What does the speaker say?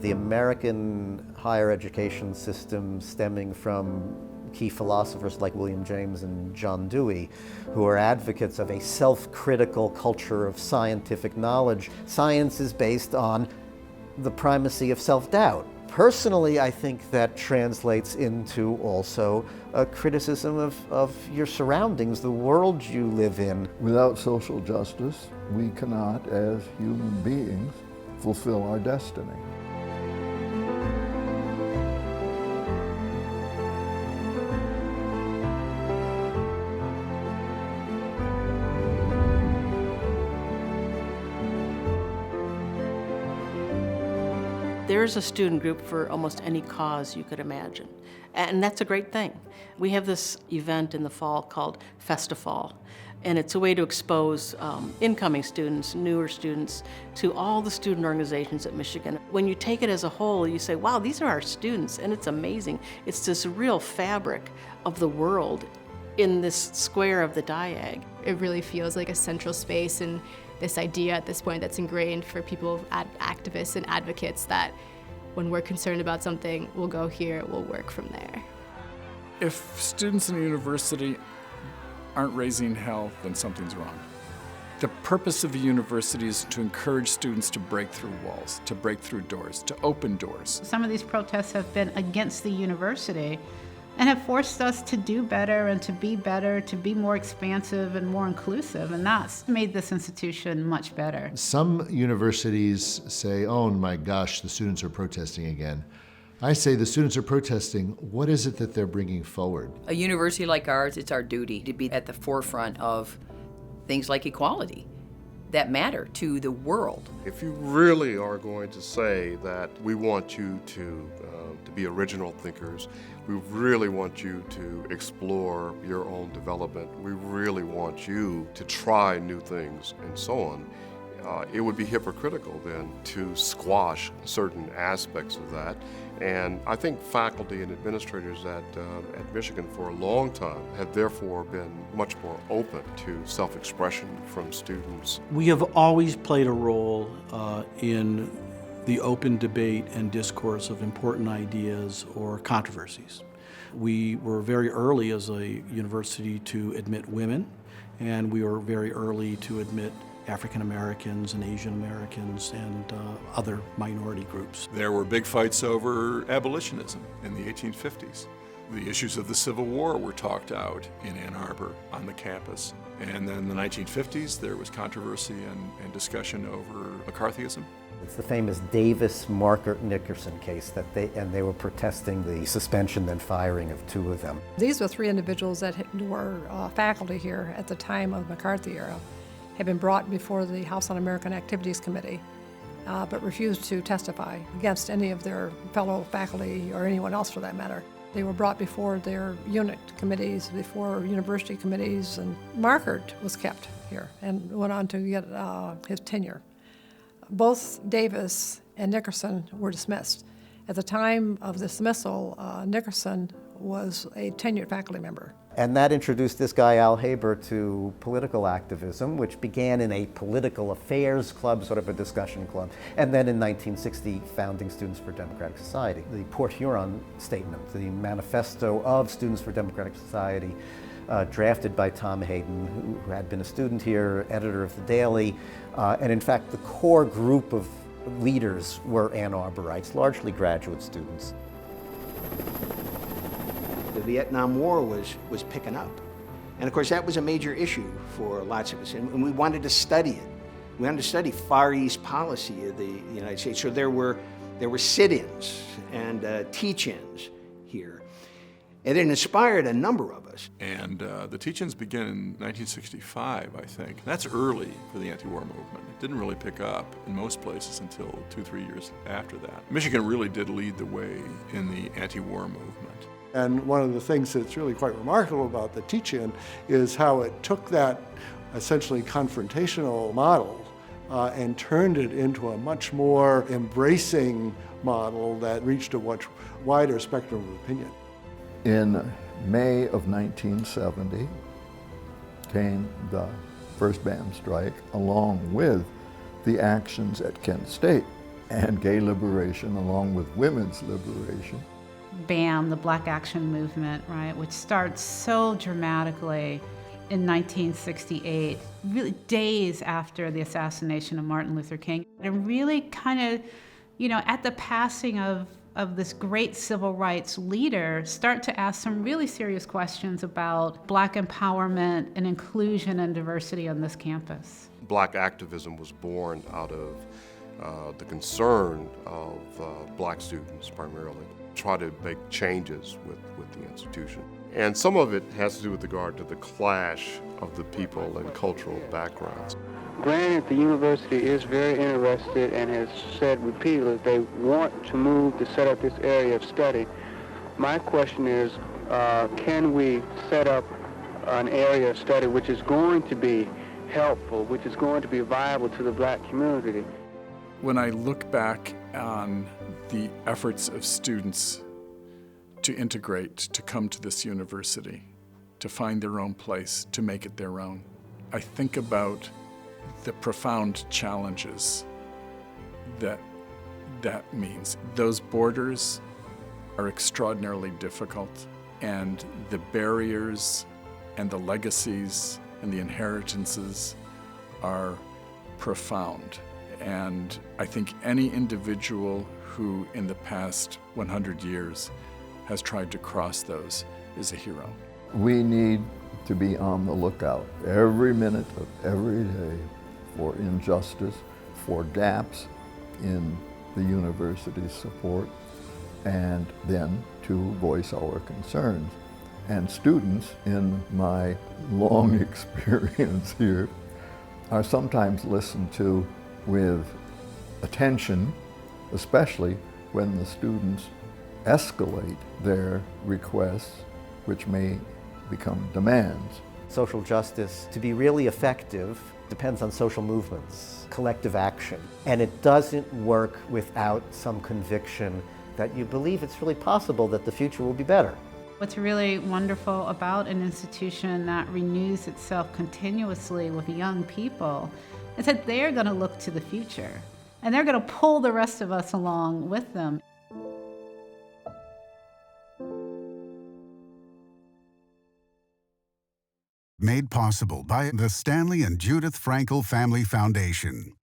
The American higher education system, stemming from key philosophers like William James and John Dewey, who are advocates of a self-critical culture of scientific knowledge. Science is based on the primacy of self-doubt. Personally, I think that translates into also a criticism of your surroundings, the world you live in. Without social justice, we cannot, as human beings, fulfill our destiny. There's a student group for almost any cause you could imagine, and that's a great thing. We have this event in the fall called Festifall, and it's a way to expose incoming students, newer students, to all the student organizations at Michigan. When you take it as a whole, you say, wow, these are our students, and it's amazing. It's this real fabric of the world in this square of the diag. It really feels like a central space, and this idea at this point that's ingrained for people, activists and advocates, that when we're concerned about something, we'll go here, we'll work from there. If students in a university aren't raising hell, then something's wrong. The purpose of a university is to encourage students to break through walls, to break through doors, to open doors. Some of these protests have been against the university and have forced us to do better and to be more expansive and more inclusive, and that's made this institution much better. Some universities say, oh my gosh, the students are protesting again. I say the students are protesting, what is it that they're bringing forward? A university like ours, it's our duty to be at the forefront of things like equality that matter to the world. If you really are going to say that we want you to be original thinkers, we really want you to explore your own development, we really want you to try new things and so on, it would be hypocritical then to squash certain aspects of that. And I think faculty and administrators at Michigan for a long time have therefore been much more open to self-expression from students. We have always played a role in the open debate and discourse of important ideas or controversies. We were very early as a university to admit women, and we were very early to admit African Americans and Asian Americans and other minority groups. There were big fights over abolitionism in the 1850s. The issues of the Civil War were talked out in Ann Arbor on the campus. And then in the 1950s, there was controversy and discussion over McCarthyism. It's the famous Davis-Marker-Nickerson case that they were protesting the suspension and firing of two of them. These were three individuals that were faculty here at the time of the McCarthy era, had been brought before the House On-American Activities Committee, but refused to testify against any of their fellow faculty or anyone else for that matter. They were brought before their unit committees, before university committees, and Markert was kept here and went on to get his tenure. Both Davis and Nickerson were dismissed. At the time of dismissal, Nickerson was a tenured faculty member. And that introduced this guy, Al Haber, to political activism, which began in a political affairs club, sort of a discussion club, and then in 1960, founding Students for Democratic Society. The Port Huron Statement, the manifesto of Students for Democratic Society, drafted by Tom Hayden, who had been a student here, editor of the Daily, and in fact, the core group of leaders were Ann Arborites, largely graduate students. The Vietnam War was picking up. And of course, that was a major issue for lots of us, and we wanted to study it. We wanted to study Far East policy of the United States. So there were sit-ins and teach-ins here. And it inspired a number of us. And the teach-ins began in 1965, I think. That's early for the anti-war movement. It didn't really pick up in most places until 2-3 years after that. Michigan really did lead the way in the anti-war movement. And one of the things that's really quite remarkable about the teach-in is how it took that essentially confrontational model and turned it into a much more embracing model that reached a much wider spectrum of opinion. In May of 1970 came the first BAM strike, along with the actions at Kent State. and gay liberation along with women's liberation. BAM, the Black Action Movement, right, which starts so dramatically in 1968, really days after the assassination of Martin Luther King, and really kind of, at the passing of this great civil rights leader, start to ask some really serious questions about Black empowerment and inclusion and diversity on this campus. Black activism was born out of the concern of Black students primarily, try to make changes with the institution. And some of it has to do with regard to the clash of the people and cultural backgrounds. Granted, the university is very interested and has said repeatedly that they want to move to set up this area of study. My question is, can we set up an area of study which is going to be helpful, which is going to be viable to the Black community? When I look back on the efforts of students to integrate, to come to this university, to find their own place, to make it their own, I think about the profound challenges that means. Those borders are extraordinarily difficult, and the barriers and the legacies and the inheritances are profound. And I think any individual who in the past 100 years has tried to cross those is a hero. We need to be on the lookout every minute of every day for injustice, for gaps in the university's support, and then to voice our concerns. And students, in my long experience here, are sometimes listened to with attention, especially when the students escalate their requests, which may become demands. Social justice, to be really effective, depends on social movements, collective action. And it doesn't work without some conviction that you believe it's really possible that the future will be better. What's really wonderful about an institution that renews itself continuously with young people is that they're going to look to the future, and they're going to pull the rest of us along with them. Made possible by the Stanley and Judith Frankel Family Foundation.